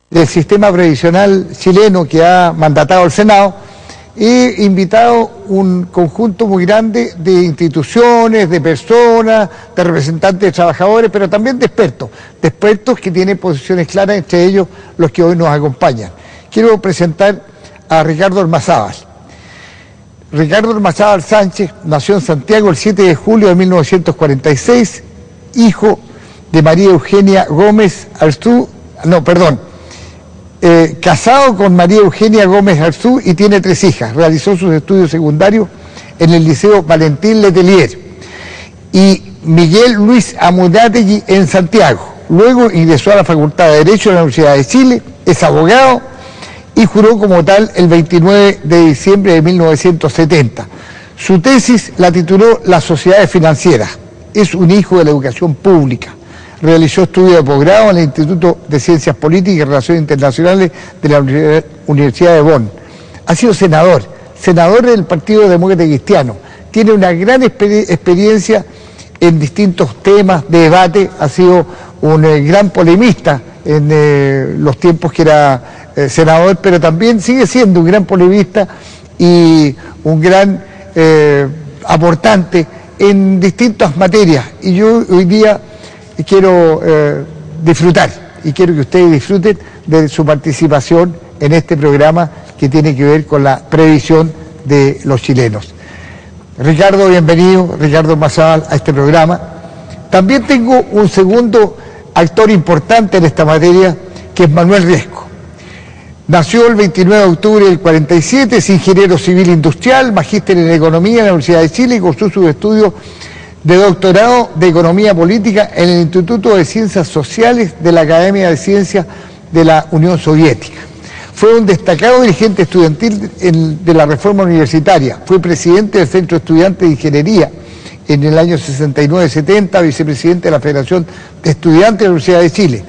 del sistema previsional chileno que ha mandatado el Senado, he invitado un conjunto muy grande de instituciones, de personas, de representantes de trabajadores, pero también de expertos que tienen posiciones claras, entre ellos los que hoy nos acompañan. Quiero presentar a Ricardo Ormazábal. Ricardo Ormazábal Sánchez nació en Santiago el 7 de julio de 1946, hijo de María Eugenia Gómez Arzú, casado con María Eugenia Gómez Arzú y tiene 3 hijas. Realizó sus estudios secundarios en el Liceo Valentín Letelier y Miguel Luis Amunátegui en Santiago. Luego ingresó a la Facultad de Derecho de la Universidad de Chile, es abogado y juró como tal el 29 de diciembre de 1970. Su tesis la tituló Las sociedades financieras. Es un hijo de la educación pública. Realizó estudios de posgrado en el Instituto de Ciencias Políticas y Relaciones Internacionales de la Universidad de Bonn. Ha sido senador del Partido Demócrata Cristiano. Tiene una gran experiencia en distintos temas de debate. Ha sido un gran polemista en los tiempos que era senador, pero también sigue siendo un gran polemista y un gran aportante en distintas materias. Y yo hoy día quiero disfrutar y quiero que ustedes disfruten de su participación en este programa que tiene que ver con la previsión de los chilenos. Ricardo, bienvenido, Ricardo Ormazábal, a este programa. También tengo un segundo actor importante en esta materia, que es Manuel Riesco. Nació el 29 de octubre del 47, es ingeniero civil industrial, magíster en economía en la Universidad de Chile y cursó sus estudios de doctorado de Economía Política en el Instituto de Ciencias Sociales de la Academia de Ciencias de la Unión Soviética. Fue un destacado dirigente estudiantil de la Reforma Universitaria. Fue presidente del Centro de Estudiantes de Ingeniería en el año 69-70, vicepresidente de la Federación de Estudiantes de la Universidad de Chile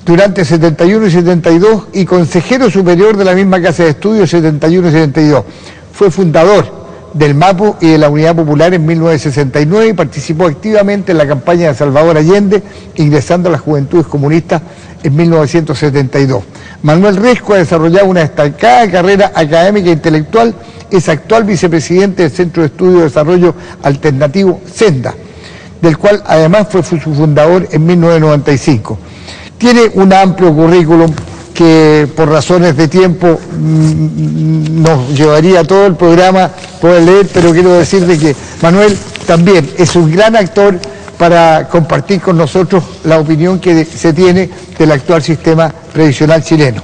durante 71 y 72 y consejero superior de la misma Casa de Estudios 71 y 72. Fue fundador del MAPU y de la Unidad Popular en 1969 y participó activamente en la campaña de Salvador Allende, ingresando a las Juventudes Comunistas en 1972. Manuel Riesco ha desarrollado una destacada carrera académica e intelectual, es actual vicepresidente del Centro de Estudio de Desarrollo Alternativo Senda, del cual además fue su fundador en 1995. Tiene un amplio currículum que por razones de tiempo nos llevaría todo el programa poder leer, pero quiero decirle que Manuel también es un gran actor para compartir con nosotros la opinión que se tiene del actual sistema previsional chileno.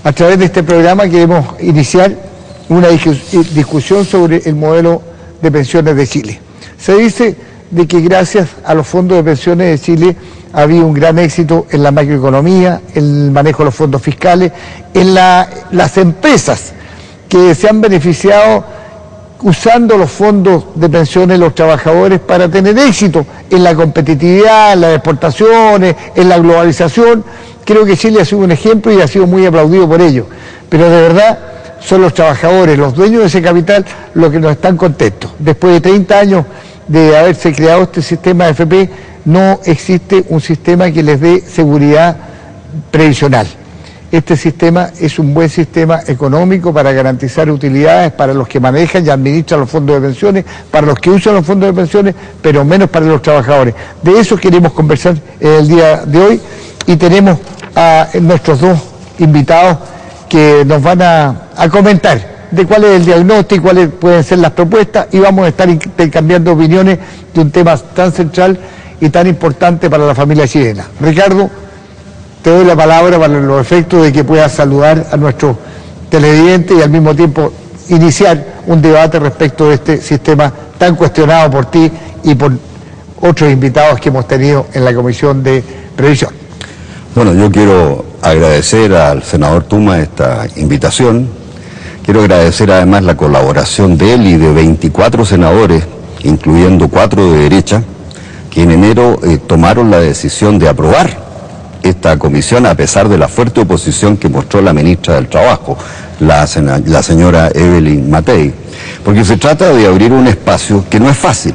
A través de este programa queremos iniciar una discusión sobre el modelo de pensiones de Chile. Se dice de que gracias a los fondos de pensiones de Chile ha habido un gran éxito en la macroeconomía, en el manejo de los fondos fiscales, en las empresas que se han beneficiado usando los fondos de pensiones de los trabajadores para tener éxito en la competitividad, en las exportaciones, en la globalización. Creo que Chile ha sido un ejemplo y ha sido muy aplaudido por ello. Pero de verdad son los trabajadores, los dueños de ese capital, los que no están contentos. Después de 30 años de haberse creado este sistema de AFP, no existe un sistema que les dé seguridad previsional. Este sistema es un buen sistema económico para garantizar utilidades para los que manejan y administran los fondos de pensiones, para los que usan los fondos de pensiones, pero menos para los trabajadores. De eso queremos conversar el día de hoy y tenemos a nuestros 2 invitados que nos van a comentar de cuál es el diagnóstico, cuáles pueden ser las propuestas y vamos a estar intercambiando opiniones de un tema tan central y tan importante para la familia chilena. Ricardo, te doy la palabra para los efectos de que puedas saludar a nuestros televidentes y al mismo tiempo iniciar un debate respecto de este sistema tan cuestionado por ti y por otros invitados que hemos tenido en la Comisión de Previsión. Bueno, yo quiero agradecer al senador Tuma esta invitación. Quiero agradecer además la colaboración de él y de 24 senadores, incluyendo 4 de derecha, que en enero tomaron la decisión de aprobar esta comisión a pesar de la fuerte oposición que mostró la ministra del Trabajo, la señora Evelyn Matei, porque se trata de abrir un espacio que no es fácil,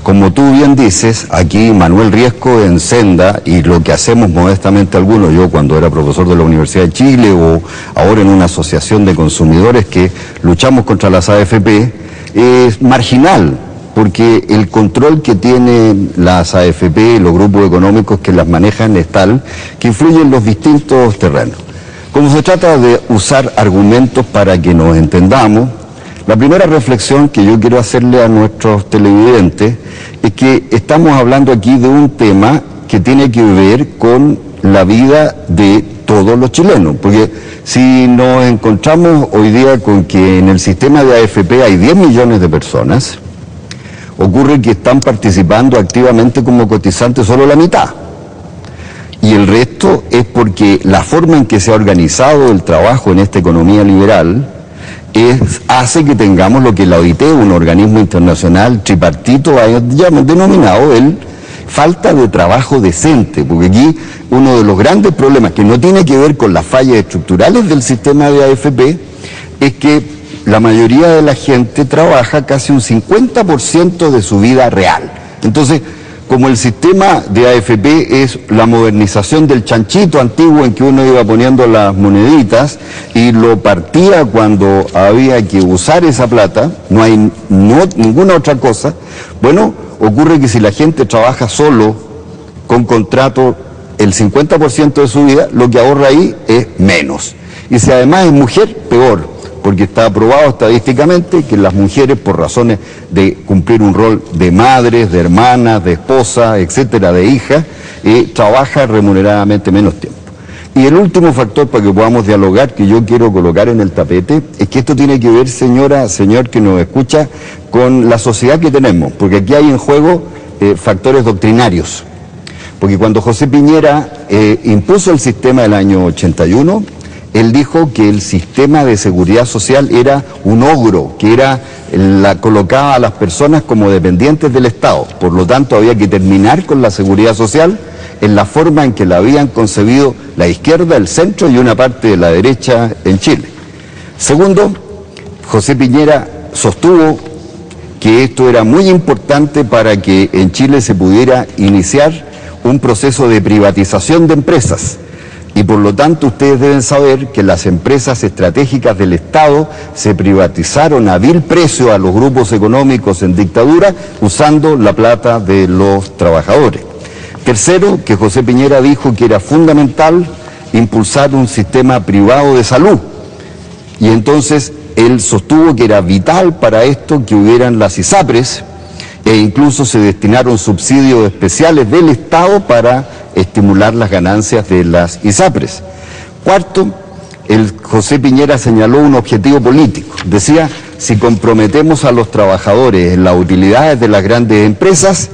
como tú bien dices, aquí Manuel Riesco en Senda, y lo que hacemos modestamente algunos, yo cuando era profesor de la Universidad de Chile o ahora en una asociación de consumidores que luchamos contra las AFP, es marginal, porque el control que tienen las AFP, los grupos económicos que las manejan es tal que influye en los distintos terrenos. Como se trata de usar argumentos para que nos entendamos, la primera reflexión que yo quiero hacerle a nuestros televidentes es que estamos hablando aquí de un tema que tiene que ver con la vida de todos los chilenos, porque si nos encontramos hoy día con que en el sistema de AFP hay 10 millones de personas, ocurre que están participando activamente como cotizantes solo la mitad. Y el resto es porque la forma en que se ha organizado el trabajo en esta economía liberal hace que tengamos lo que la OIT, un organismo internacional tripartito, ha denominado el falta de trabajo decente, porque aquí uno de los grandes problemas que no tiene que ver con las fallas estructurales del sistema de AFP es que la mayoría de la gente trabaja casi un 50% de su vida real. Entonces, como el sistema de AFP es la modernización del chanchito antiguo en que uno iba poniendo las moneditas y lo partía cuando había que usar esa plata, no hay ninguna otra cosa, bueno, ocurre que si la gente trabaja solo con contrato el 50% de su vida, lo que ahorra ahí es menos. Y si además es mujer, peor, porque está aprobado estadísticamente que las mujeres, por razones de cumplir un rol de madres, de hermanas, de esposas, etcétera, de hijas, trabaja remuneradamente menos tiempo. Y el último factor para que podamos dialogar, que yo quiero colocar en el tapete, es que esto tiene que ver, señora, señor que nos escucha, con la sociedad que tenemos, porque aquí hay en juego factores doctrinarios. Porque cuando José Piñera impuso el sistema del año 81, él dijo que el sistema de seguridad social era un ogro, que colocaba a las personas como dependientes del Estado. Por lo tanto, había que terminar con la seguridad social en la forma en que la habían concebido la izquierda, el centro y una parte de la derecha en Chile. Segundo, José Piñera sostuvo que esto era muy importante para que en Chile se pudiera iniciar un proceso de privatización de empresas. Y por lo tanto ustedes deben saber que las empresas estratégicas del Estado se privatizaron a vil precio a los grupos económicos en dictadura usando la plata de los trabajadores. Tercero, que José Piñera dijo que era fundamental impulsar un sistema privado de salud. Y entonces él sostuvo que era vital para esto que hubieran las ISAPRES e incluso se destinaron subsidios especiales del Estado para estimular las ganancias de las ISAPRES. Cuarto, José Piñera señaló un objetivo político. Decía, si comprometemos a los trabajadores en las utilidades de las grandes empresas,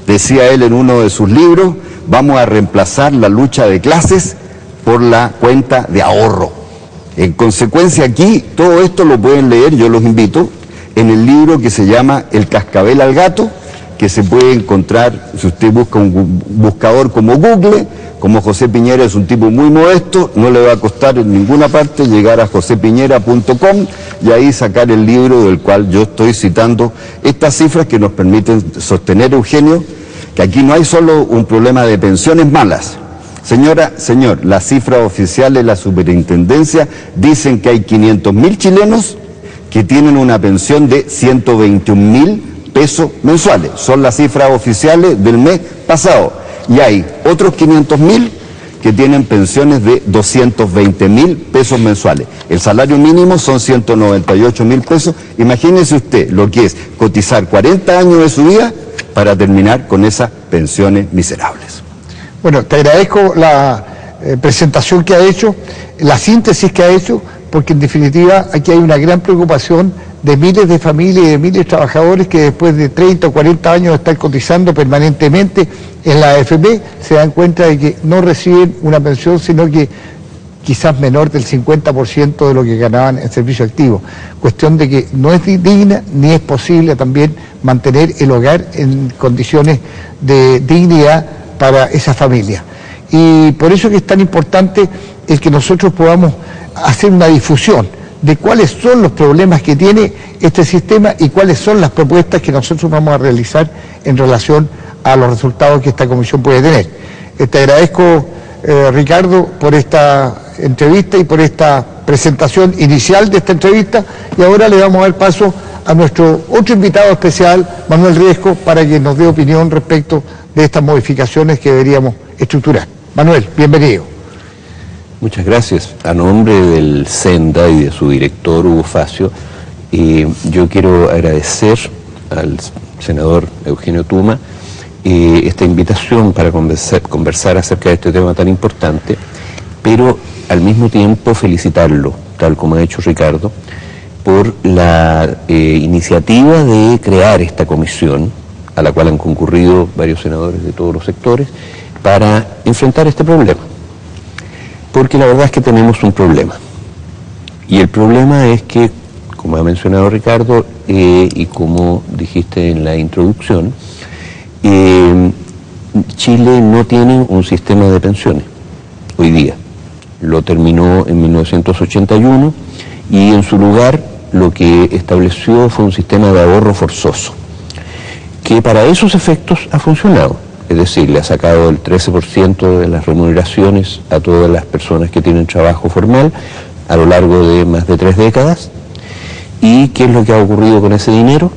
decía él en uno de sus libros, vamos a reemplazar la lucha de clases por la cuenta de ahorro. En consecuencia aquí, todo esto lo pueden leer, yo los invito, en el libro que se llama El cascabel al gato, que se puede encontrar, si usted busca un buscador como Google, como José Piñera es un tipo muy modesto, no le va a costar en ninguna parte llegar a josepiñera.com y ahí sacar el libro del cual yo estoy citando estas cifras que nos permiten sostener, Eugenio, que aquí no hay solo un problema de pensiones malas. Señora, señor, las cifras oficiales de la superintendencia dicen que hay 500.000 chilenos que tienen una pensión de 121.000 pesos mensuales. Son las cifras oficiales del mes pasado. Y hay otros 500.000 que tienen pensiones de 220.000 pesos mensuales. El salario mínimo son 198.000 pesos. Imagínese usted lo que es cotizar 40 años de su vida para terminar con esas pensiones miserables. Bueno, te agradezco la presentación que ha hecho, la síntesis que ha hecho, porque en definitiva aquí hay una gran preocupación de miles de familias y de miles de trabajadores que después de 30 o 40 años de estar cotizando permanentemente en la AFP se dan cuenta de que no reciben una pensión, sino que quizás menor del 50% de lo que ganaban en servicio activo. Cuestión de que no es digna ni es posible también mantener el hogar en condiciones de dignidad para esa familia. Y por eso que es tan importante el que nosotros podamos hacer una difusión de cuáles son los problemas que tiene este sistema y cuáles son las propuestas que nosotros vamos a realizar en relación a los resultados que esta comisión puede tener. Te agradezco, Ricardo, por esta entrevista y por esta presentación inicial de esta entrevista, y ahora le vamos a dar paso a nuestro otro invitado especial, Manuel Riesco, para que nos dé opinión respecto de estas modificaciones que deberíamos estructurar. Manuel, bienvenido. Muchas gracias. A nombre del SENDA y de su director, Hugo Facio, yo quiero agradecer al senador Eugenio Tuma esta invitación para conversar acerca de este tema tan importante, pero al mismo tiempo felicitarlo, tal como ha hecho Ricardo, por la iniciativa de crear esta comisión, a la cual han concurrido varios senadores de todos los sectores, para enfrentar este problema. Porque la verdad es que tenemos un problema. Y el problema es que, como ha mencionado Ricardo, y como dijiste en la introducción, Chile no tiene un sistema de pensiones hoy día. Lo terminó en 1981 y en su lugar lo que estableció fue un sistema de ahorro forzoso, que para esos efectos ha funcionado. Es decir, le ha sacado el 13% de las remuneraciones a todas las personas que tienen trabajo formal a lo largo de más de 3 décadas. ¿Y qué es lo que ha ocurrido con ese dinero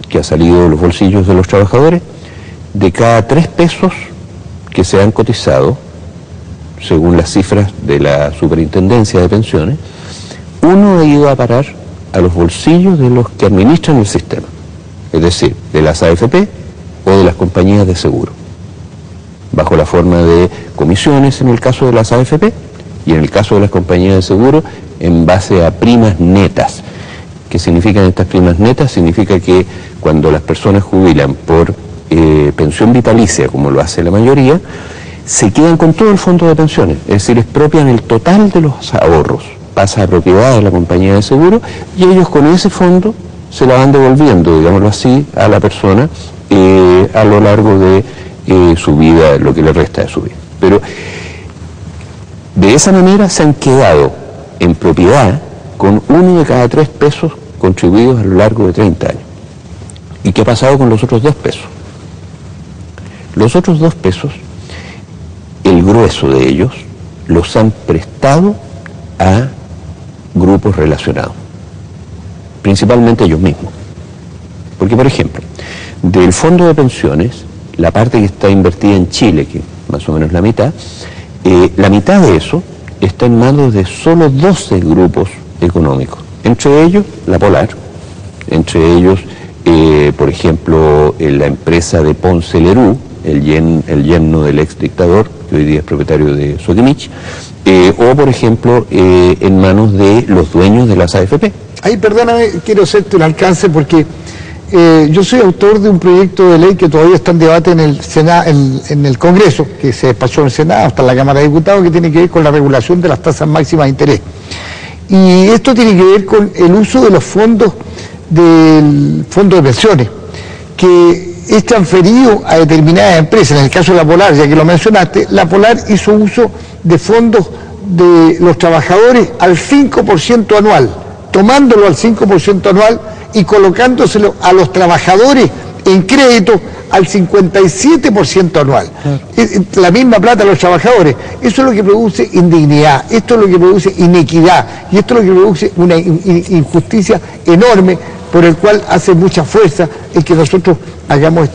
que ha salido de los bolsillos de los trabajadores? De cada 3 pesos que se han cotizado, según las cifras de la Superintendencia de Pensiones, 1 ha ido a parar a los bolsillos de los que administran el sistema, es decir, de las AFP o de las compañías de seguro, bajo la forma de comisiones en el caso de las AFP y en el caso de las compañías de seguro en base a primas netas. ¿Qué significan estas primas netas? Significa que cuando las personas jubilan por pensión vitalicia, como lo hace la mayoría, se quedan con todo el fondo de pensiones, es decir, expropian el total de los ahorros, pasa a propiedad de la compañía de seguro y ellos con ese fondo se la van devolviendo, digámoslo así, a la persona a lo largo de su vida, lo que le resta de su vida. Pero de esa manera se han quedado en propiedad con 1 de cada 3 pesos contribuidos a lo largo de 30 años. ¿Y qué ha pasado con los otros 2 pesos? Los otros 2 pesos, el grueso de ellos, los han prestado a grupos relacionados, principalmente ellos mismos. Porque, por ejemplo, del fondo de pensiones, la parte que está invertida en Chile, que más o menos la mitad de eso está en manos de solo 12 grupos económicos, entre ellos la Polar, entre ellos, por ejemplo, la empresa de Ponce Lerú, el yerno del ex dictador, que hoy día es propietario de Sokimich, o por ejemplo, en manos de los dueños de las AFP. Ahí, perdóname, quiero hacerte un alcance porque yo soy autor de un proyecto de ley que todavía está en debate en el Senado, en el Congreso, que se despachó en el Senado, hasta en la Cámara de Diputados, que tiene que ver con la regulación de las tasas máximas de interés. Y esto tiene que ver con el uso de los fondos del fondo de pensiones, que es transferido a determinadas empresas. En el caso de la Polar, ya que lo mencionaste, la Polar hizo uso de fondos de los trabajadores al 5% anual, tomándolo al 5% anual y colocándoselo a los trabajadores en crédito al 57% anual. La misma plata a los trabajadores. Eso es lo que produce indignidad, esto es lo que produce inequidad y esto es lo que produce una injusticia enorme, por el cual hace mucha fuerza el que nosotros hagamos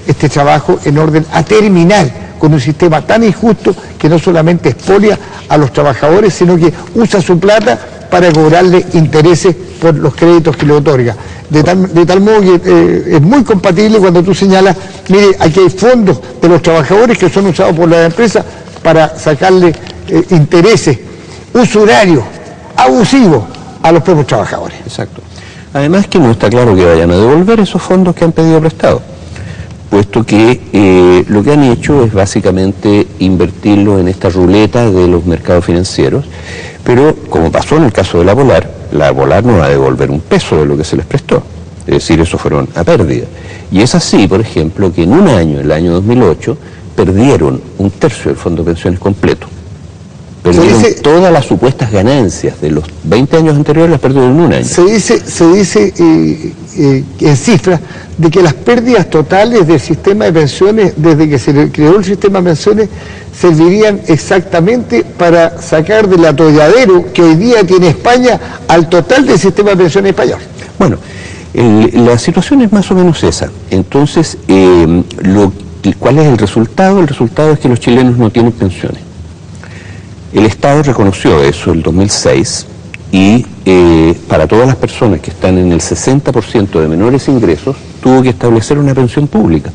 este trabajo en orden a terminar con un sistema tan injusto que no solamente expolia a los trabajadores, sino que usa su plata para cobrarle intereses por los créditos que le otorga. De tal modo que es muy compatible cuando tú señalas, mire, aquí hay fondos de los trabajadores que son usados por las empresas para sacarle intereses usurarios, abusivos a los propios trabajadores. Exacto. Además que no está claro que vayan a devolver esos fondos que han pedido prestado, puesto que lo que han hecho es básicamente invertirlo en esta ruleta de los mercados financieros, pero como pasó en el caso de la Polar no va a devolver un peso de lo que se les prestó, es decir, eso fueron a pérdida. Y es así, por ejemplo, que en un año, el año 2008, perdieron 1/3 del fondo de pensiones completo. Perdieron todas las supuestas ganancias de los 20 años anteriores, las perdieron en un año. Se dice en cifras de que las pérdidas totales del sistema de pensiones, desde que se creó el sistema de pensiones, servirían exactamente para sacar del atolladero que hoy día tiene España al total del sistema de pensiones español. Bueno, la situación es más o menos esa. Entonces, ¿cuál es el resultado? El resultado es que los chilenos no tienen pensiones. El Estado reconoció eso en el 2006 y para todas las personas que están en el 60% de menores ingresos tuvo que establecer una pensión pública,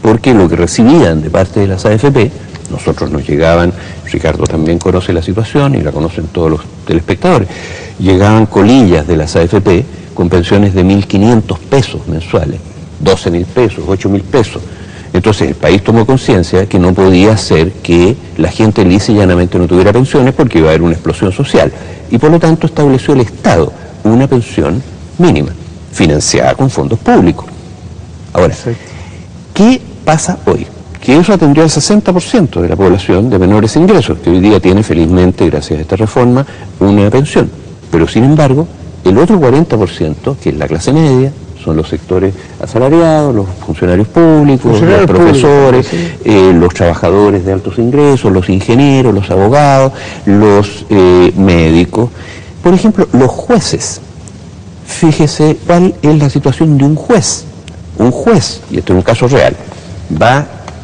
porque lo que recibían de parte de las AFP, nosotros nos llegaban, Ricardo también conoce la situación y la conocen todos los telespectadores, llegaban colillas de las AFP con pensiones de 1.500 pesos mensuales, 12.000 pesos, 8.000 pesos. Entonces el país tomó conciencia que no podía ser que la gente lisa y llanamente no tuviera pensiones porque iba a haber una explosión social. Y por lo tanto estableció el Estado una pensión mínima, financiada con fondos públicos. Ahora, ¿qué pasa hoy? Que eso atendió al 60% de la población de menores ingresos, que hoy día tiene felizmente, gracias a esta reforma, una pensión. Pero sin embargo, el otro 40%, que es la clase media, son los sectores asalariados, los funcionarios públicos, los profesores, los trabajadores de altos ingresos, los ingenieros, los abogados, los médicos. Por ejemplo, los jueces. Fíjese cuál es la situación de un juez. Un juez, y esto es un caso real,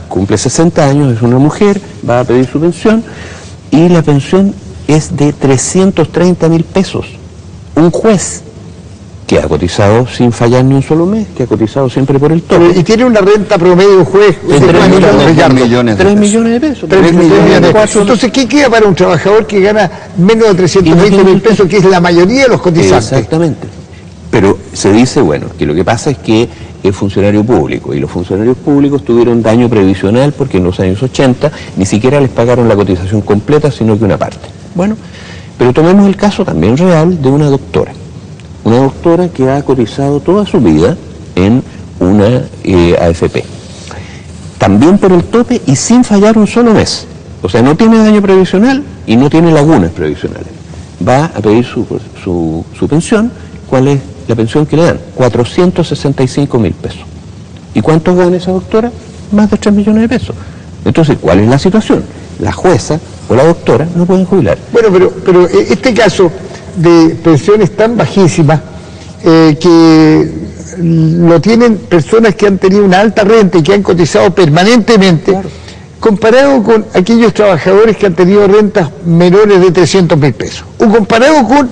cumple 60 años, es una mujer, va a pedir su pensión y la pensión es de 330.000 pesos. Un juez que ha cotizado sin fallar ni un solo mes, que ha cotizado siempre por el tope. Y tiene una renta promedio un juez de 3 millones de pesos. 3 millones de pesos. Entonces, ¿qué queda para un trabajador que gana menos de 320.000 pesos, que es la mayoría de los cotizantes? Exactamente. Pero se dice, bueno, que lo que pasa es que es funcionario público, y los funcionarios públicos tuvieron daño previsional porque en los años 80 ni siquiera les pagaron la cotización completa, sino que una parte. Bueno, pero tomemos el caso también real de una doctora que ha cotizado toda su vida en una AFP, también por el tope y sin fallar un solo mes. O sea, no tiene daño previsional y no tiene lagunas previsionales. Va a pedir su pensión. ¿Cuál es la pensión que le dan? 465.000 pesos. ¿Y cuánto gana esa doctora? Más de 3 millones de pesos. Entonces, ¿cuál es la situación? La jueza o la doctora no pueden jubilar. Bueno, pero este caso de pensiones tan bajísimas que lo tienen personas que han tenido una alta renta y que han cotizado permanentemente, claro, comparado con aquellos trabajadores que han tenido rentas menores de 300.000 pesos, o comparado con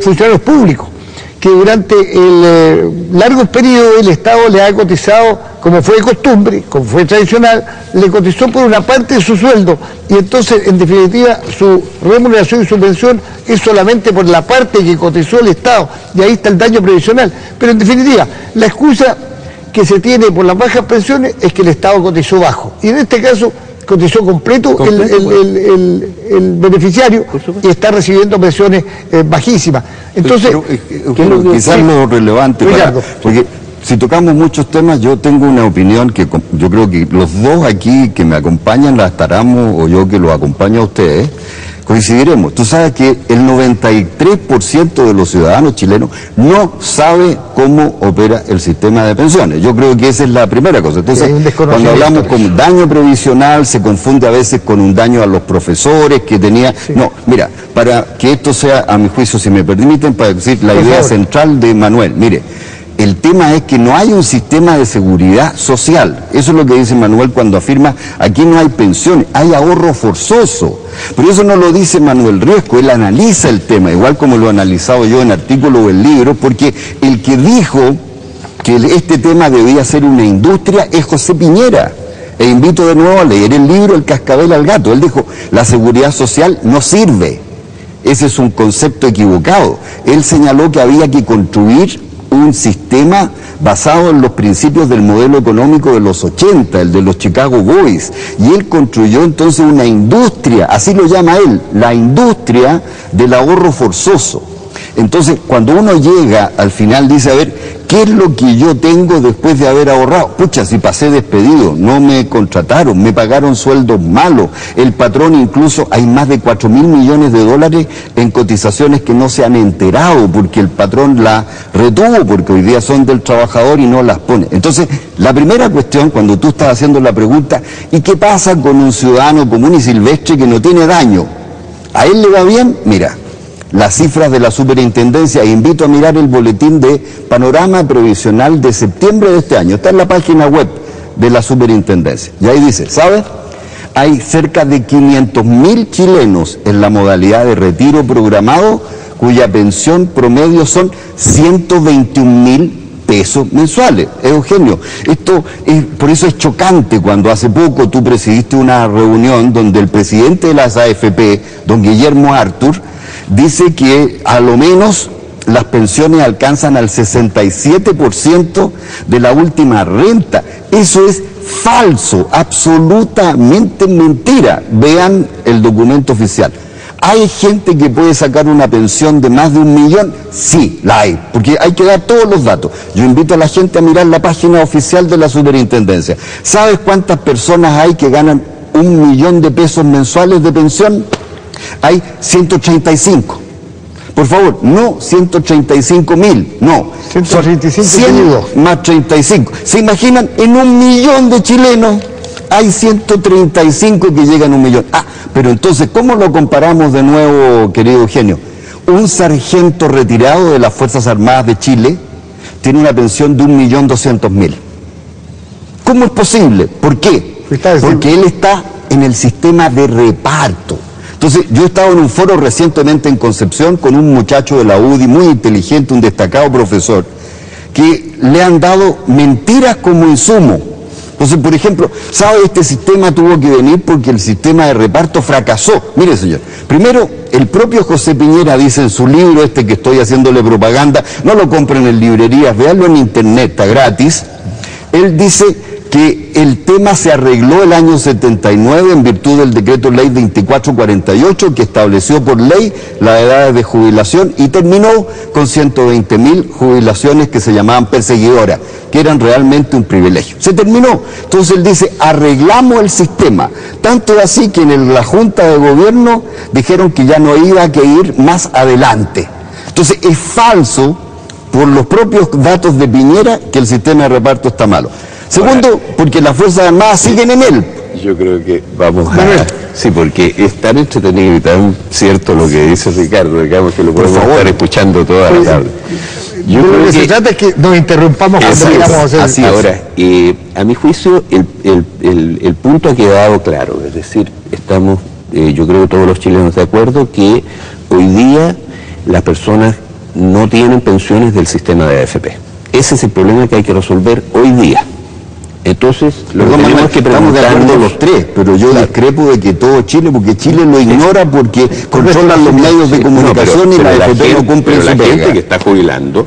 funcionarios públicos, que durante largos periodos el Estado le ha cotizado, como fue de costumbre, como fue tradicional, le cotizó por una parte de su sueldo, y entonces, en definitiva, su remuneración y su pensión es solamente por la parte que cotizó el Estado, y ahí está el daño previsional. Pero en definitiva, la excusa que se tiene por las bajas pensiones es que el Estado cotizó bajo, y en este caso cotizó completo el beneficiario y está recibiendo pensiones bajísimas. Entonces, quizás lo relevante, porque si tocamos muchos temas, yo tengo una opinión que yo creo que los dos aquí que me acompañan, la estaremos, o yo que los acompaño a ustedes, coincidiremos. Tú sabes que el 93% de los ciudadanos chilenos no sabe cómo opera el sistema de pensiones. Yo creo que esa es la primera cosa. Entonces, cuando hablamos con daño previsional, se confunde a veces con un daño a los profesores que tenía... Sí. No, mira, para que esto sea, a mi juicio, si me permiten, para decir la idea central de Manuel, mire, el tema es que no hay un sistema de seguridad social. Eso es lo que dice Manuel cuando afirma, aquí no hay pensiones, hay ahorro forzoso. Pero eso no lo dice Manuel Riesco, él analiza el tema, igual como lo he analizado yo en artículos o en libros, porque el que dijo que este tema debía ser una industria es José Piñera. E invito de nuevo a leer el libro El cascabel al gato. Él dijo, la seguridad social no sirve. Ese es un concepto equivocado. Él señaló que había que construir un sistema basado en los principios del modelo económico de los 80, el de los Chicago Boys, y él construyó entonces una industria, así lo llama él, la industria del ahorro forzoso. Entonces, cuando uno llega al final dice, a ver, ¿qué es lo que yo tengo después de haber ahorrado? Pucha, si pasé despedido, no me contrataron, me pagaron sueldos malos, el patrón incluso, hay más de 4.000 millones de dólares en cotizaciones que no se han enterado porque el patrón la retuvo, porque hoy día son del trabajador y no las pone. Entonces, la primera cuestión, cuando tú estás haciendo la pregunta, ¿y qué pasa con un ciudadano común y silvestre que no tiene daño? ¿A él le va bien? Mira, las cifras de la superintendencia, invito a mirar el boletín de panorama previsional de septiembre de este año, está en la página web de la superintendencia, y ahí dice, ¿sabes? Hay cerca de 500.000 chilenos en la modalidad de retiro programado, cuya pensión promedio son 121.000 pesos mensuales. Eugenio, esto es, por eso es chocante cuando hace poco tú presidiste una reunión donde el presidente de las AFP, don Guillermo Artur, dice que a lo menos las pensiones alcanzan al 67% de la última renta. Eso es falso, absolutamente mentira. Vean el documento oficial. ¿Hay gente que puede sacar una pensión de más de 1 millón? Sí, la hay, porque hay que dar todos los datos. Yo invito a la gente a mirar la página oficial de la superintendencia. ¿Sabes cuántas personas hay que ganan 1 millón de pesos mensuales de pensión? Hay 135. Por favor, no 135.000, no. 100 más 35. ¿Se imaginan? En 1 millón de chilenos hay 135 que llegan a 1 millón. Ah, pero entonces, ¿cómo lo comparamos de nuevo, querido Eugenio? Un sargento retirado de las Fuerzas Armadas de Chile tiene una pensión de 1.200.000. ¿Cómo es posible? ¿Por qué? Porque él está en el sistema de reparto. Entonces, yo he estado en un foro recientemente en Concepción con un muchacho de la UDI muy inteligente, un destacado profesor, que le han dado mentiras como insumo. Entonces, por ejemplo, ¿sabe? Este sistema tuvo que venir porque el sistema de reparto fracasó. Mire, señor, primero, el propio José Piñera dice en su libro, este que estoy haciéndole propaganda, no lo compren en librerías, véanlo en internet, está gratis. Él dice que el tema se arregló el año 79 en virtud del decreto ley 2448 que estableció por ley la edad de jubilación y terminó con 120.000 jubilaciones que se llamaban perseguidoras, que eran realmente un privilegio. Se terminó. Entonces él dice, arreglamos el sistema. Tanto así que en la Junta de Gobierno dijeron que ya no iba a ir más adelante. Entonces es falso, por los propios datos de Piñera, que el sistema de reparto está malo. Segundo, porque las Fuerzas Armadas siguen en él. Yo creo que vamos a... Sí, porque es tan entretenido y tan cierto lo que dice Ricardo, digamos que lo podemos estar escuchando toda la tarde. Yo creo que se trata es que nos interrumpamos cuando queramos hacer... Así, ahora, a mi juicio, el punto ha quedado claro, es decir, estamos, yo creo que todos los chilenos de acuerdo que hoy día las personas no tienen pensiones del sistema de AFP. Ese es el problema que hay que resolver hoy día. Entonces, lo que tenemos que preguntarnos los tres, pero yo discrepo de que todo Chile, porque Chile lo ignora porque controlan los medios de comunicación y la AFP no cumple su pega. La gente que está jubilando,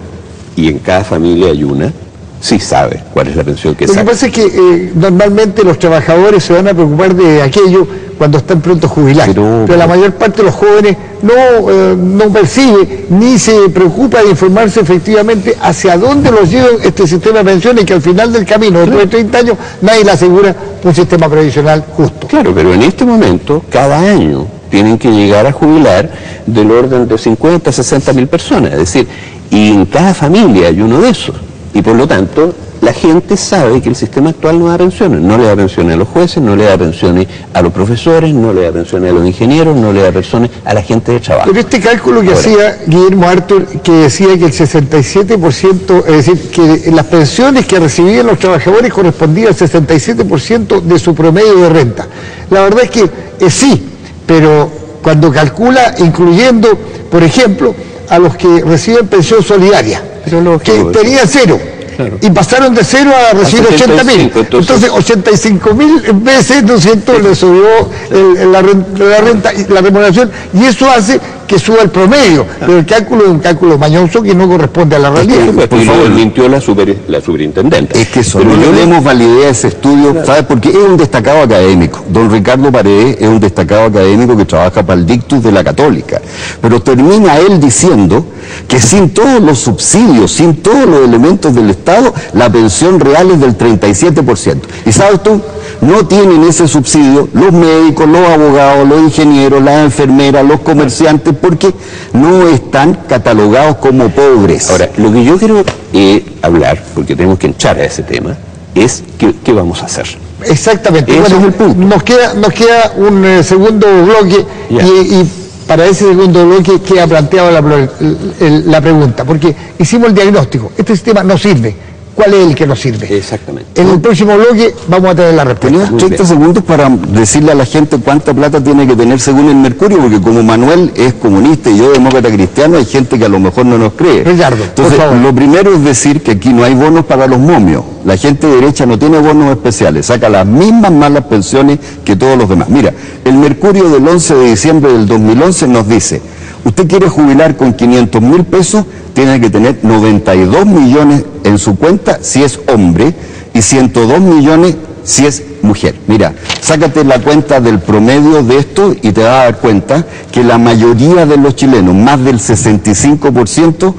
y en cada familia hay una, sí sabe cuál es la pensión que saca. Lo que pasa es que normalmente los trabajadores se van a preocupar de aquello cuando están pronto a jubilar, pero la mayor parte de los jóvenes no percibe ni se preocupa de informarse efectivamente hacia dónde los lleva este sistema de pensiones, que al final del camino, después de 30 años, nadie le asegura un sistema previsional justo. Claro, pero en este momento, cada año, tienen que llegar a jubilar del orden de 50 a 60 mil personas, es decir, y en cada familia hay uno de esos, y por lo tanto, la gente sabe que el sistema actual no da pensiones, no le da pensiones a los jueces, no le da pensiones a los profesores, no le da pensiones a los ingenieros, no le da pensiones a la gente de trabajo. Pero este cálculo que hacía Guillermo Artur, que decía que el 67%, es decir, que las pensiones que recibían los trabajadores correspondían al 67% de su promedio de renta. La verdad es que sí, pero cuando calcula, incluyendo, por ejemplo, a los que reciben pensión solidaria, que tenían cero. Claro. Y pasaron de 0 a recibir 80.000. Entonces 85.000 veces, ¿no es cierto?, le subió la renta, la remuneración, y eso hace que suba el promedio. Pero el cálculo es un cálculo mañoso que no corresponde a la realidad. Por favor, mintió la superintendente. Es que eso, no le demos validez a ese estudio, ¿sabes? Porque es un destacado académico. Don Ricardo Paredes es un destacado académico que trabaja para el dictus de la Católica. Pero termina él diciendo que sin todos los subsidios, sin todos los elementos del Estado, la pensión real es del 37%. ¿Y sabes tú? No tienen ese subsidio los médicos, los abogados, los ingenieros, las enfermeras, los comerciantes, porque no están catalogados como pobres. Ahora, lo que yo quiero hablar, porque tenemos que entrar a ese tema, es qué vamos a hacer. Exactamente. Ese es el punto. Nos queda un segundo bloque y para ese segundo bloque queda planteada la pregunta, porque hicimos el diagnóstico. Este sistema no sirve. ¿Cuál es el que nos sirve? Exactamente. En el próximo bloque vamos a tener la respuesta. Tenemos 30 segundos para decirle a la gente cuánta plata tiene que tener según el Mercurio, porque como Manuel es comunista y yo demócrata cristiano, hay gente que a lo mejor no nos cree. Ricardo, entonces, por favor. Lo primero es decir que aquí no hay bonos para los momios. La gente derecha no tiene bonos especiales, saca las mismas malas pensiones que todos los demás. Mira, el Mercurio del 11 de diciembre del 2011 nos dice: usted quiere jubilar con 500.000 pesos, tiene que tener 92 millones en su cuenta si es hombre y 102 millones si es mujer. Mira, sácate la cuenta del promedio de esto y te vas a dar cuenta que la mayoría de los chilenos, más del 65%,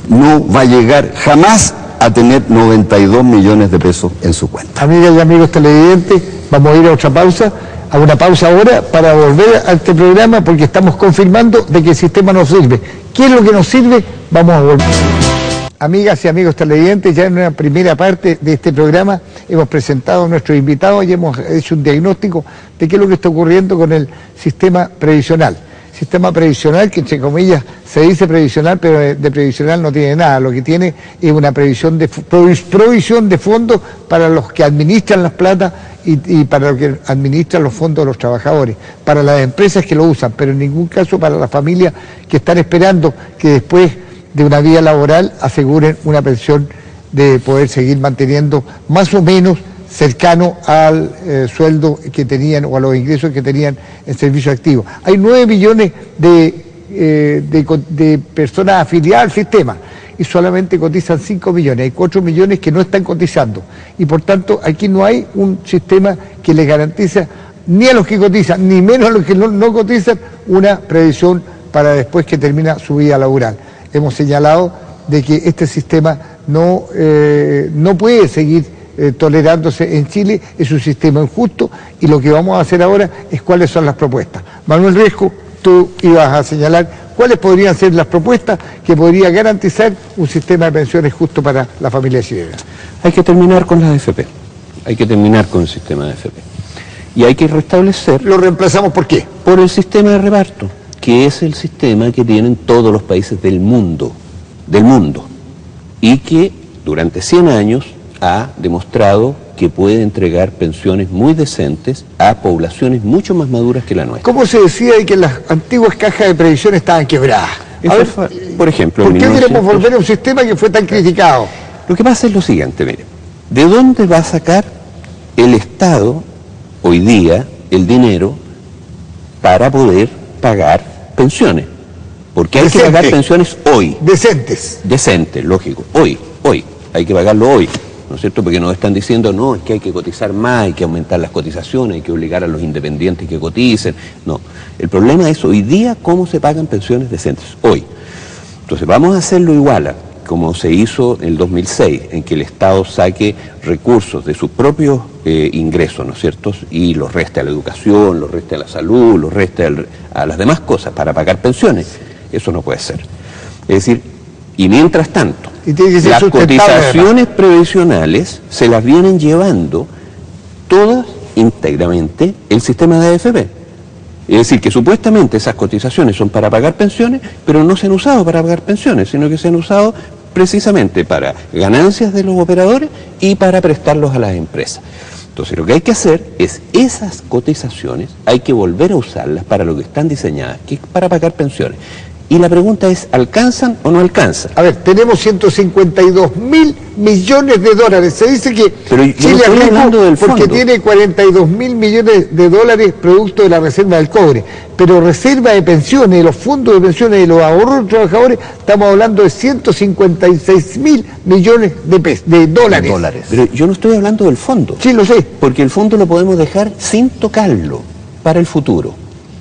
no va a llegar jamás a tener 92 millones de pesos en su cuenta. Amigas y amigos televidentes, vamos a ir a otra pausa. A una pausa ahora para volver a este programa, porque estamos confirmando de que el sistema nos sirve. ¿Qué es lo que nos sirve? Vamos a volver. Amigas y amigos televidentes, ya en una primera parte de este programa hemos presentado a nuestros invitados y hemos hecho un diagnóstico de qué es lo que está ocurriendo con el sistema previsional. Sistema previsional que, entre comillas, se dice previsional, pero de previsional no tiene nada. Lo que tiene es una provisión de fondos para los que administran las plata y para los que administran los fondos de los trabajadores, para las empresas que lo usan, pero en ningún caso para las familias que están esperando que después de una vida laboral aseguren una pensión de poder seguir manteniendo más o menos cercano al sueldo que tenían o a los ingresos que tenían en servicio activo. Hay 9 millones de personas afiliadas al sistema y solamente cotizan 5 millones. Hay 4 millones que no están cotizando y por tanto aquí no hay un sistema que les garantiza ni a los que cotizan, ni menos a los que no cotizan, una previsión para después que termina su vida laboral. Hemos señalado de que este sistema no puede seguir tolerándose en Chile, es un sistema injusto y lo que vamos a hacer ahora es cuáles son las propuestas. Manuel Riesco, tú ibas a señalar cuáles podrían ser las propuestas que podría garantizar un sistema de pensiones justo para la familia chilena. Hay que terminar con las AFP, hay que terminar con el sistema de AFP y hay que restablecer... ¿Lo reemplazamos por qué? Por el sistema de reparto, que es el sistema que tienen todos los países del mundo, y que durante 100 años ha demostrado que puede entregar pensiones muy decentes a poblaciones mucho más maduras que la nuestra. ¿Cómo se decía de que las antiguas cajas de previsión estaban quebradas? Por ejemplo, ¿por qué queremos volver a un sistema que fue tan criticado? Lo que pasa es lo siguiente, mire, ¿de dónde va a sacar el Estado hoy día el dinero para poder pagar pensiones? Porque hay que pagar pensiones hoy. Decentes, lógico, hoy, hay que pagarlo hoy. ¿No es cierto? Porque nos están diciendo, no, es que hay que cotizar más, hay que aumentar las cotizaciones, hay que obligar a los independientes que coticen. No, el problema es hoy día cómo se pagan pensiones decentes, hoy. Entonces vamos a hacerlo igual como se hizo en el 2006, en que el Estado saque recursos de sus propios ingresos, ¿no es cierto? Y los reste a la educación, los reste a la salud, los reste a las demás cosas para pagar pensiones. Eso no puede ser. Es decir, y mientras tanto, las cotizaciones previsionales se las vienen llevando todas íntegramente el sistema de AFP. Es decir, que supuestamente esas cotizaciones son para pagar pensiones, pero no se han usado para pagar pensiones, sino que se han usado precisamente para ganancias de los operadores y para prestarlos a las empresas. Entonces lo que hay que hacer es esas cotizaciones, hay que volver a usarlas para lo que están diseñadas, que es para pagar pensiones. Y la pregunta es, ¿alcanzan o no alcanzan? A ver, tenemos 152.000 millones de dólares. Se dice que Chile es rico porque tiene 42.000 millones de dólares producto de la reserva del cobre. Pero reserva de pensiones, de los fondos de pensiones y los ahorros de trabajadores, estamos hablando de 156.000 millones de dólares. Pero yo no estoy hablando del fondo. Sí, lo sé. Porque el fondo lo podemos dejar sin tocarlo para el futuro.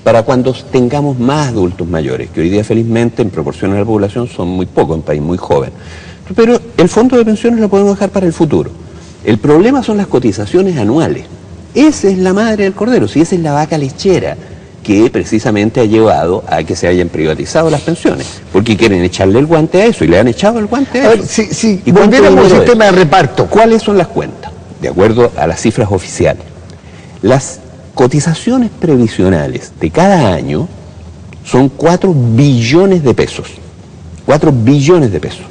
para cuando tengamos más adultos mayores, que hoy día felizmente en proporción a la población son muy pocos, un país muy joven. Pero el fondo de pensiones lo podemos dejar para el futuro. El problema son las cotizaciones anuales. Esa es la madre del cordero, si esa es la vaca lechera que precisamente ha llevado a que se hayan privatizado las pensiones, porque quieren echarle el guante a eso, y le han echado el guante a eso. Si volviéramos al sistema de reparto. ¿Cuáles son las cuentas? De acuerdo a las cifras oficiales. Las cotizaciones previsionales de cada año son 4 billones de pesos. 4 billones de pesos.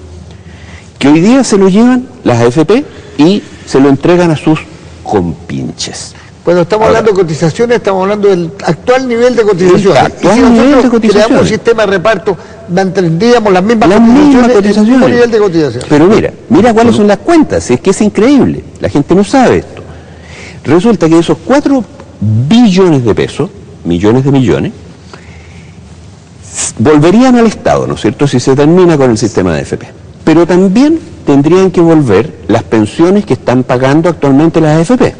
Que hoy día se lo llevan las AFP y se lo entregan a sus compinches. Cuando estamos hablando de cotizaciones, estamos hablando del actual nivel de cotizaciones. Y si nosotros creamos un sistema de reparto, mantendríamos las mismas cotizaciones, el mismo nivel de cotización. Pero mira cuáles son las cuentas, es que es increíble, la gente no sabe esto. Resulta que esos 4 billones de pesos, millones de millones, volverían al Estado, ¿no es cierto?, si se termina con el sistema de AFP. Pero también tendrían que volver las pensiones que están pagando actualmente las AFP.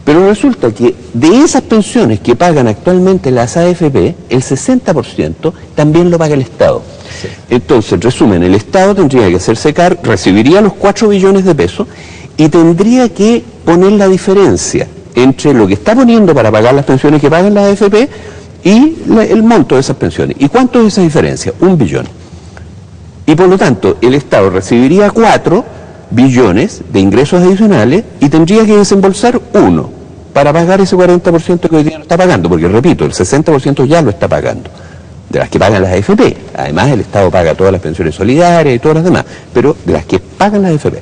Pero resulta que de esas pensiones que pagan actualmente las AFP, el 60% también lo paga el Estado. Sí. Entonces, en resumen, el Estado tendría que hacerse cargo, recibiría los 4 billones de pesos y tendría que poner la diferencia entre lo que está poniendo para pagar las pensiones que pagan las AFP y el monto de esas pensiones. ¿Y cuánto es esa diferencia? 1 billón. Y por lo tanto, el Estado recibiría 4 billones de ingresos adicionales y tendría que desembolsar 1 para pagar ese 40% que hoy día no está pagando, porque repito, el 60% ya lo está pagando, de las que pagan las AFP. Además, el Estado paga todas las pensiones solidarias y todas las demás, pero de las que pagan las AFP.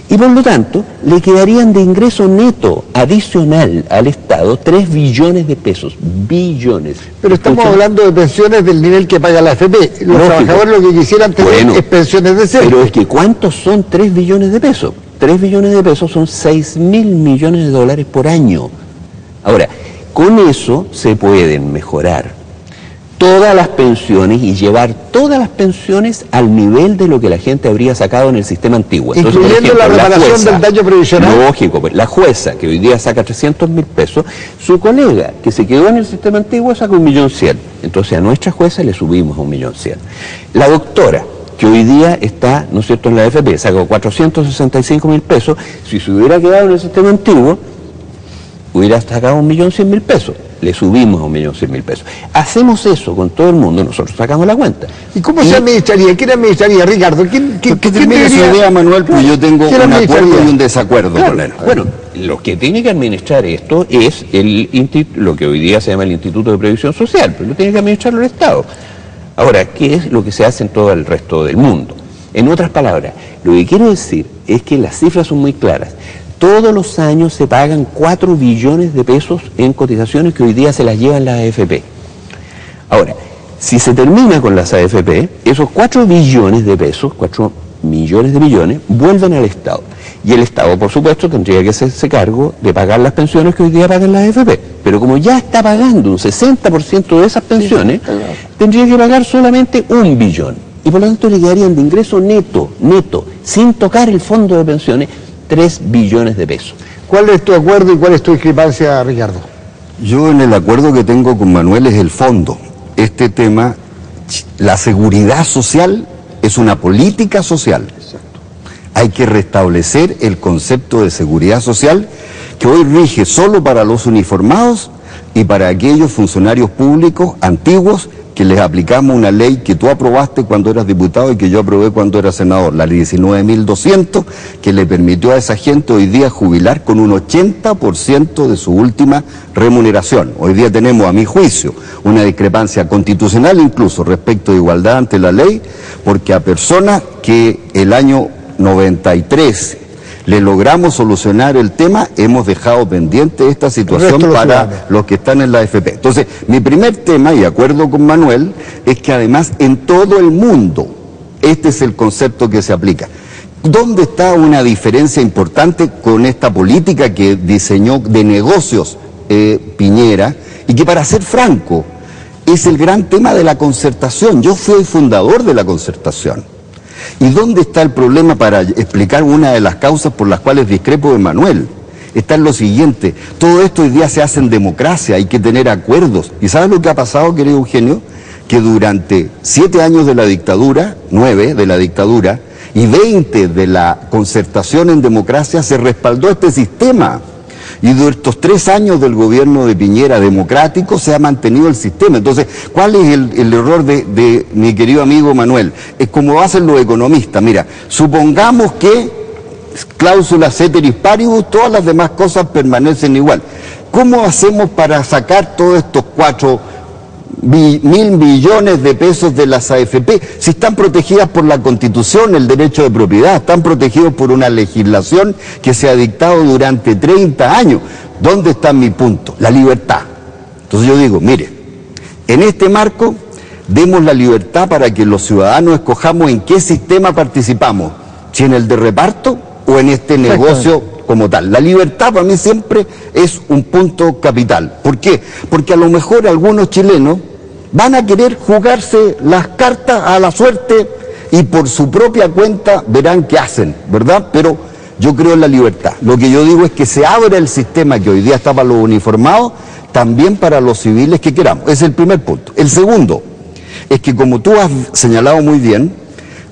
Y por lo tanto, le quedarían de ingreso neto adicional al Estado 3 billones de pesos. Billones. Pero estamos hablando de pensiones del nivel que paga la AFP. Los trabajadores lo que quisieran tener es pensiones decentes. Pero es que ¿cuántos son 3 billones de pesos? 3 billones de pesos son 6.000 millones de dólares por año. Ahora, con eso se pueden mejorar todas las pensiones y llevar todas las pensiones al nivel de lo que la gente habría sacado en el sistema antiguo. Entonces, incluyendo la reparación del daño previsional. Lógico, pues la jueza que hoy día saca 300.000 pesos, su colega que se quedó en el sistema antiguo saca 1.100.000. Entonces a nuestra jueza le subimos a 1.100.000. La doctora que hoy día está, ¿no es cierto?, en la AFP, sacó 465.000 pesos, si se hubiera quedado en el sistema antiguo, hubiera sacado 1.100.000 pesos. Le subimos a 1.100.000 pesos. Hacemos eso con todo el mundo, nosotros sacamos la cuenta. ¿Y cómo se administraría? ¿Quién administraría, Ricardo? ¿Quién termine su idea, Manuel? Pues yo tengo un acuerdo y un desacuerdo con él. Bueno, lo que tiene que administrar esto es lo que hoy día se llama el Instituto de Previsión Social, pero lo tiene que administrarlo el Estado. Ahora, ¿qué es lo que se hace en todo el resto del mundo? En otras palabras, lo que quiero decir es que las cifras son muy claras. Todos los años se pagan 4 billones de pesos en cotizaciones que hoy día se las llevan las AFP. Ahora, si se termina con las AFP, esos 4 billones de pesos, 4 millones de millones, vuelven al Estado. Y el Estado, por supuesto, tendría que hacerse cargo de pagar las pensiones que hoy día pagan las AFP. Pero como ya está pagando un 60% de esas pensiones, tendría que pagar solamente 1 billón. Y por lo tanto le quedarían de ingreso neto, sin tocar el fondo de pensiones, 3 billones de pesos. ¿Cuál es tu acuerdo y cuál es tu discrepancia, Ricardo? Yo en el acuerdo que tengo con Manuel es el fondo. Este tema, la seguridad social es una política social. Exacto. Hay que restablecer el concepto de seguridad social que hoy rige solo para los uniformados y para aquellos funcionarios públicos antiguos que les aplicamos una ley que tú aprobaste cuando eras diputado y que yo aprobé cuando era senador, la ley 19.200, que le permitió a esa gente hoy día jubilar con un 80% de su última remuneración. Hoy día tenemos, a mi juicio, una discrepancia constitucional incluso respecto de igualdad ante la ley, porque a personas que el año 93 le logramos solucionar el tema, hemos dejado pendiente esta situación para los que están en la AFP. Entonces, mi primer tema, y de acuerdo con Manuel, es que además en todo el mundo, este es el concepto que se aplica. ¿Dónde está una diferencia importante con esta política que diseñó de negocios Piñera? Y que, para ser franco, es el gran tema de la concertación. Yo fui el fundador de la concertación. ¿Y dónde está el problema para explicar una de las causas por las cuales discrepo de Manuel? está en lo siguiente: todo esto hoy día se hace en democracia, hay que tener acuerdos. ¿Y sabes lo que ha pasado, querido Eugenio? Que durante 7 años de la dictadura, 9 de la dictadura y 20 de la concertación en democracia, se respaldó este sistema. Y de estos 3 años del gobierno de Piñera democrático se ha mantenido el sistema. Entonces, ¿cuál es el error de mi querido amigo Manuel? Es como hacen los economistas. Mira, supongamos que cláusula ceteris paribus, todas las demás cosas permanecen igual. ¿Cómo hacemos para sacar todos estos 4.000 millones de pesos de las AFP si están protegidas por la Constitución, el derecho de propiedad, están protegidos por una legislación que se ha dictado durante 30 años? ¿Dónde está mi punto? La libertad. Entonces yo digo, mire, en este marco demos la libertad para que los ciudadanos escojamos en qué sistema participamos, si en el de reparto o en este negocio como tal. La libertad para mí siempre es un punto capital. ¿Por qué? Porque a lo mejor algunos chilenos van a querer jugarse las cartas a la suerte y por su propia cuenta verán qué hacen, ¿verdad? Pero yo creo en la libertad. Lo que yo digo es que se abra el sistema que hoy día está para los uniformados, también para los civiles que queramos. Ese es el primer punto. El segundo es que, como tú has señalado muy bien,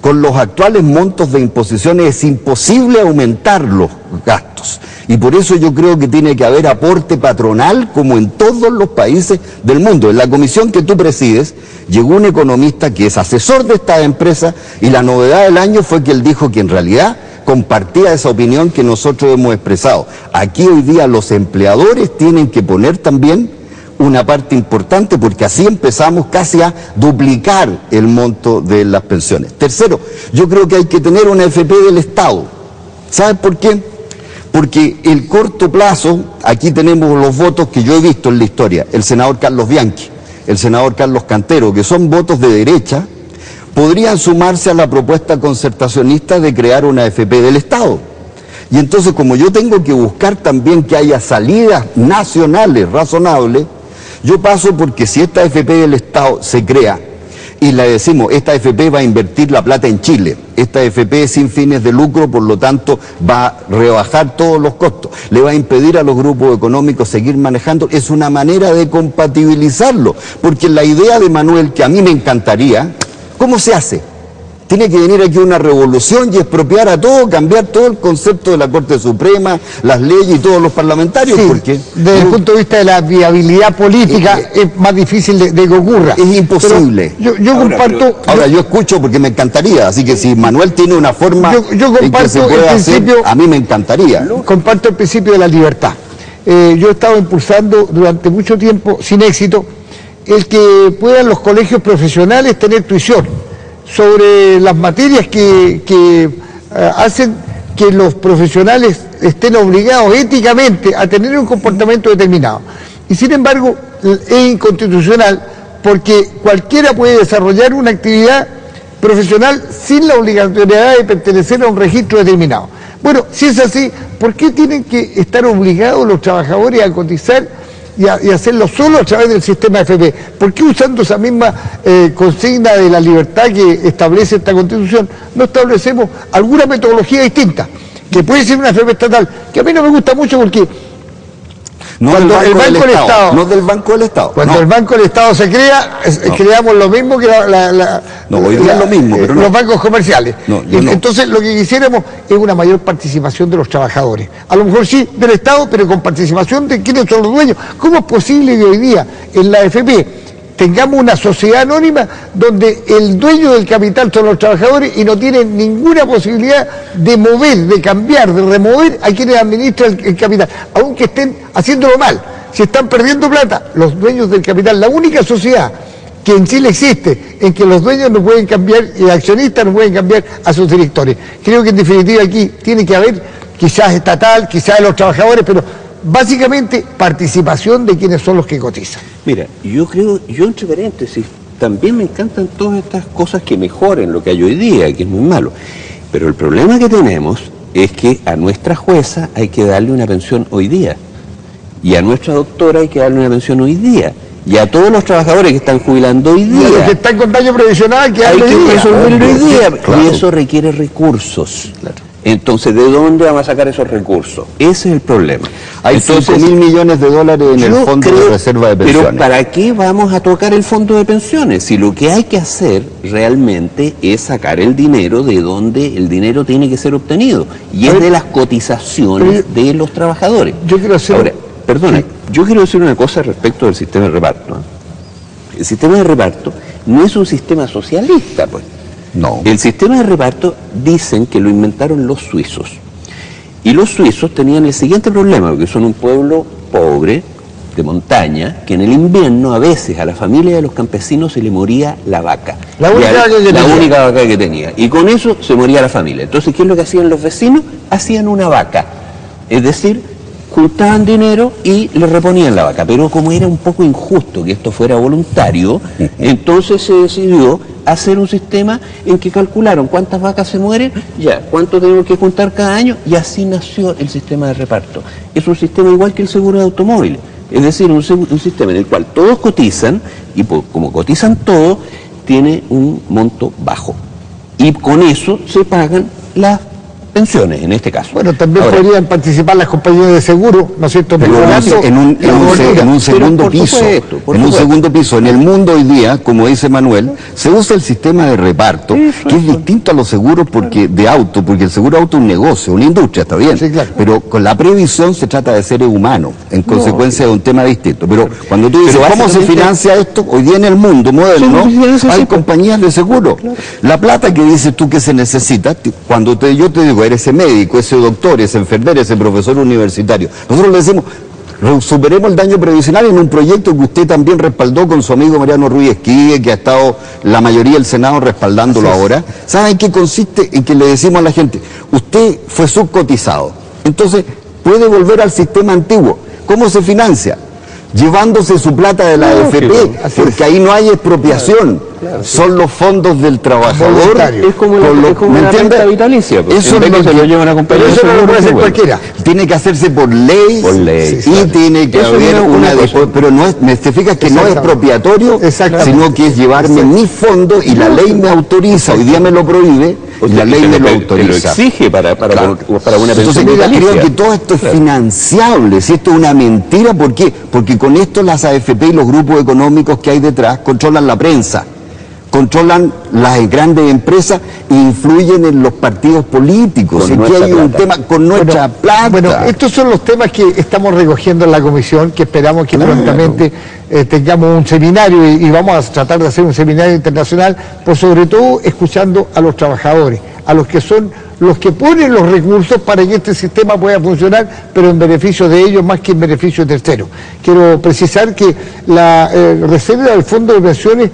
con los actuales montos de imposiciones es imposible aumentar los gastos. Y por eso yo creo que tiene que haber aporte patronal, como en todos los países del mundo. En la comisión que tú presides llegó un economista que es asesor de esta empresa, y la novedad del año fue que él dijo que en realidad compartía esa opinión que nosotros hemos expresado. Aquí hoy día los empleadores tienen que poner también una parte importante, porque así empezamos casi a duplicar el monto de las pensiones. Tercero, yo creo que hay que tener una AFP del Estado. ¿Sabes por qué? Porque el corto plazo, aquí tenemos los votos que yo he visto en la historia: el senador Carlos Bianchi, el senador Carlos Cantero, que son votos de derecha, podrían sumarse a la propuesta concertacionista de crear una AFP del Estado. Y entonces, como yo tengo que buscar también que haya salidas nacionales razonables, yo paso porque si esta AFP del Estado se crea y le decimos, esta AFP va a invertir la plata en Chile, esta AFP es sin fines de lucro, por lo tanto va a rebajar todos los costos, le va a impedir a los grupos económicos seguir manejando, es una manera de compatibilizarlo. Porque la idea de Manuel, que a mí me encantaría, ¿cómo se hace? Tiene que venir aquí una revolución y expropiar a todo, cambiar todo el concepto de la Corte Suprema, las leyes y todos los parlamentarios. Sí, porque desde el punto de vista de la viabilidad política es más difícil de que ocurra. Es imposible. Yo comparto... Ahora yo escucho porque me encantaría, así que si Manuel tiene una forma yo comparto en que se pueda hacer, a mí me encantaría. Comparto el principio de la libertad. Yo he estado impulsando durante mucho tiempo, sin éxito, el que puedan los colegios profesionales tener tuición sobre las materias que hacen que los profesionales estén obligados éticamente a tener un comportamiento determinado. Y sin embargo es inconstitucional, porque cualquiera puede desarrollar una actividad profesional sin la obligatoriedad de pertenecer a un registro determinado. Bueno, si es así, ¿por qué tienen que estar obligados los trabajadores a cotizar y hacerlo solo a través del sistema AFP? ¿Por qué, usando esa misma consigna de la libertad que establece esta Constitución, no establecemos alguna metodología distinta? Que puede ser una AFP estatal, que a mí no me gusta mucho, porque no cuando el Banco del Estado, no del Banco del Estado. Cuando el Banco del Estado se crea, creamos lo mismo que hoy día es lo mismo, pero los bancos comerciales. Entonces no. Lo que quisiéramos es una mayor participación de los trabajadores. A lo mejor sí del Estado, pero con participación de quienes son los dueños. ¿Cómo es posible que hoy día en la AFP tengamos una sociedad anónima donde el dueño del capital son los trabajadores y no tienen ninguna posibilidad de mover, de cambiar, de remover a quienes administran el capital, aunque estén haciéndolo mal? Si están perdiendo plata, los dueños del capital, la única sociedad que en Chile existe en que los dueños no pueden cambiar y accionistas no pueden cambiar a sus directores. Creo que en definitiva aquí tiene que haber, quizás estatal, quizás de los trabajadores, pero básicamente participación de quienes son los que cotizan. Mira, yo entre paréntesis, también me encantan todas estas cosas que mejoren lo que hay hoy día, que es muy malo. Pero el problema que tenemos es que a nuestra jueza hay que darle una pensión hoy día. Y a nuestra doctora hay que darle una pensión hoy día. Y a todos los trabajadores que están jubilando hoy día. Y a los que están con daño previsional, que hay que resolverlo hoy día. Claro. Y eso requiere recursos. Claro. Entonces, ¿de dónde vamos a sacar esos recursos? Ese es el problema. Hay Entonces, 5.000 millones de dólares en el Fondo de Reserva de Pensiones. Pero ¿para qué vamos a tocar el Fondo de Pensiones? Si lo que hay que hacer realmente es sacar el dinero de donde el dinero tiene que ser obtenido, y es de las cotizaciones de los trabajadores. Yo quiero hacer... Ahora, perdona, yo quiero decir una cosa respecto del sistema de reparto, ¿no? El sistema de reparto no es un sistema socialista, pues. No. El sistema de reparto dicen que lo inventaron los suizos. Y los suizos tenían el siguiente problema, porque son un pueblo pobre, de montaña, que en el invierno a veces a la familia de los campesinos se le moría la vaca. La única vaca que tenía. Y con eso se moría la familia. Entonces, ¿qué es lo que hacían los vecinos? Hacían una vaca. Es decir, juntaban dinero y le reponían la vaca. Pero como era un poco injusto que esto fuera voluntario, entonces se decidió hacer un sistema en que calcularon cuántas vacas se mueren, ya, cuánto tenemos que juntar cada año, y así nació el sistema de reparto. Es un sistema igual que el seguro de automóviles, es decir, un sistema en el cual todos cotizan, y como cotizan todos, tiene un monto bajo. Y con eso se pagan las pensiones, en este caso. Bueno, también podrían participar las compañías de seguro, ¿no es cierto? Pero en un segundo piso, segundo piso. En el mundo hoy día, como dice Manuel, se usa el sistema de reparto, que es distinto a los seguros de auto, porque el seguro de auto es un negocio, una industria, está bien. Sí, claro. Pero con la previsión se trata de seres humanos, en consecuencia de un tema distinto. Pero cuando tú dices, ¿cómo se financia esto? Hoy día en el mundo moderno hay compañías de seguro. Claro. La plata que dices tú que se necesita, cuando yo te digo, eres ese médico, ese doctor, ese enfermero, ese profesor universitario, nosotros le decimos, superemos el daño previsional en un proyecto que usted también respaldó con su amigo Mariano Ruiz Esquigue, que ha estado la mayoría del Senado respaldándolo ahora. ¿Saben qué consiste? En que le decimos a la gente, usted fue subcotizado, entonces puede volver al sistema antiguo. ¿Cómo se financia? Llevándose su plata de la AFP, porque ahí no hay expropiación. Claro, son los fondos del trabajador. Es como la renta vitalicia. Eso es lo que lo llevan a comprar. Pero eso no lo puede hacer cualquiera. Tiene que hacerse por ley. Y tiene que haber una... Pero no es, te fijas que no es expropiatorio, sino que es llevarme mi fondo y la ley me autoriza. Hoy día me lo prohíbe y la ley me lo autoriza. Lo exige para una pensión vitalicia. Entonces, creo que todo esto es financiable. Si esto es una mentira, ¿por qué? Porque con esto las AFP y los grupos económicos que hay detrás controlan la prensa, controlan las grandes empresas e influyen en los partidos políticos. Aquí hay un tema con nuestra plata. Bueno, estos son los temas que estamos recogiendo en la comisión, que esperamos que prontamente tengamos un seminario y vamos a tratar de hacer un seminario internacional, por sobre todo escuchando a los trabajadores, a los que son los que ponen los recursos para que este sistema pueda funcionar, pero en beneficio de ellos más que en beneficio de terceros. Quiero precisar que la reserva del Fondo de Pensiones,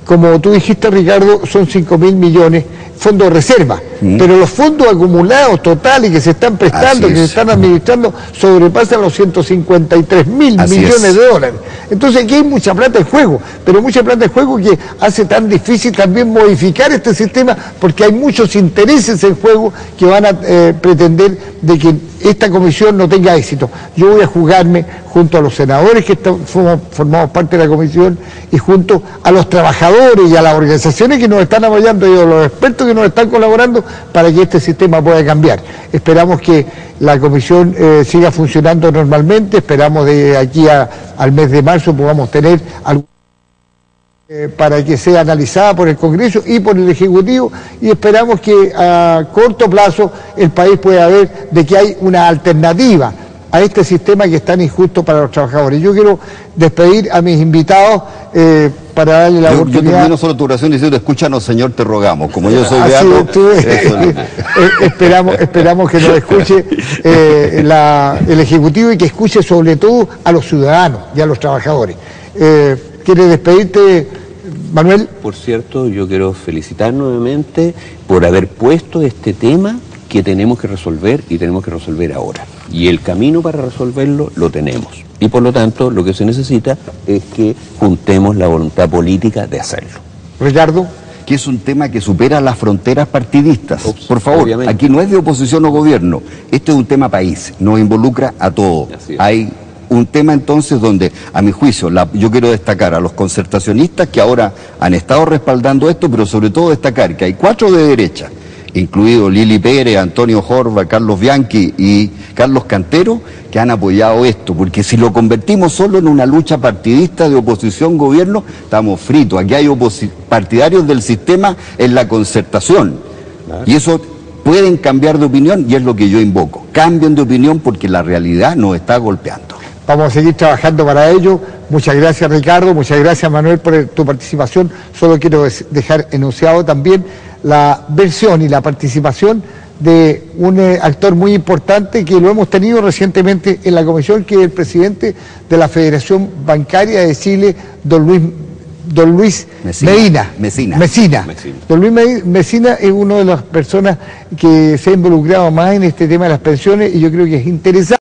como tú dijiste, Ricardo, son 5.000 millones, fondo de reserva, pero los fondos acumulados totales que se están prestando, que se están administrando, sobrepasan los 153.000 millones de dólares. Entonces aquí hay mucha plata en juego, pero mucha plata en juego que hace tan difícil también modificar este sistema, porque hay muchos intereses en juego que van a pretender de que esta comisión no tenga éxito. Yo voy a jugarme junto a los senadores que formamos parte de la comisión y junto a los trabajadores y a las organizaciones que nos están apoyando y a los expertos que nos están colaborando para que este sistema pueda cambiar. Esperamos que la comisión siga funcionando normalmente, esperamos de aquí al mes de marzo podamos tener algo para que sea analizada por el Congreso y por el Ejecutivo, y esperamos que a corto plazo el país pueda ver de que hay una alternativa a este sistema que es tan injusto para los trabajadores. Yo quiero despedir a mis invitados para darle la oportunidad. Yo termino solo tu oración diciendo, escúchanos, Señor, te rogamos. Como yo soy beato, esperamos que nos escuche el Ejecutivo y que escuche sobre todo a los ciudadanos y a los trabajadores. ¿Quieres despedirte, Manuel? Por cierto, yo quiero felicitar nuevamente por haber puesto este tema que tenemos que resolver y tenemos que resolver ahora. Y el camino para resolverlo lo tenemos. Y por lo tanto, lo que se necesita es que juntemos la voluntad política de hacerlo. Ricardo. Que es un tema que supera las fronteras partidistas. Por favor, obviamente. Aquí no es de oposición o gobierno. Este es un tema país, nos involucra a todos. Hay un tema entonces donde, a mi juicio, yo quiero destacar a los concertacionistas que ahora han estado respaldando esto, pero sobre todo destacar que hay 4 de derecha incluido Lili Pérez, Antonio Jorba, Carlos Bianchi y Carlos Cantero, que han apoyado esto, porque si lo convertimos solo en una lucha partidista de oposición-gobierno, estamos fritos. Aquí hay partidarios del sistema en la concertación, y eso pueden cambiar de opinión, y es lo que yo invoco. Cambien de opinión porque la realidad nos está golpeando. Vamos a seguir trabajando para ello. Muchas gracias, Ricardo, muchas gracias, Manuel, por tu participación. Solo quiero dejar enunciado también la versión y la participación de un actor muy importante que lo hemos tenido recientemente en la comisión, que es el presidente de la Federación Bancaria de Chile, don Luis Mesina. Don Luis Mesina es una de las personas que se ha involucrado más en este tema de las pensiones, y yo creo que es interesante.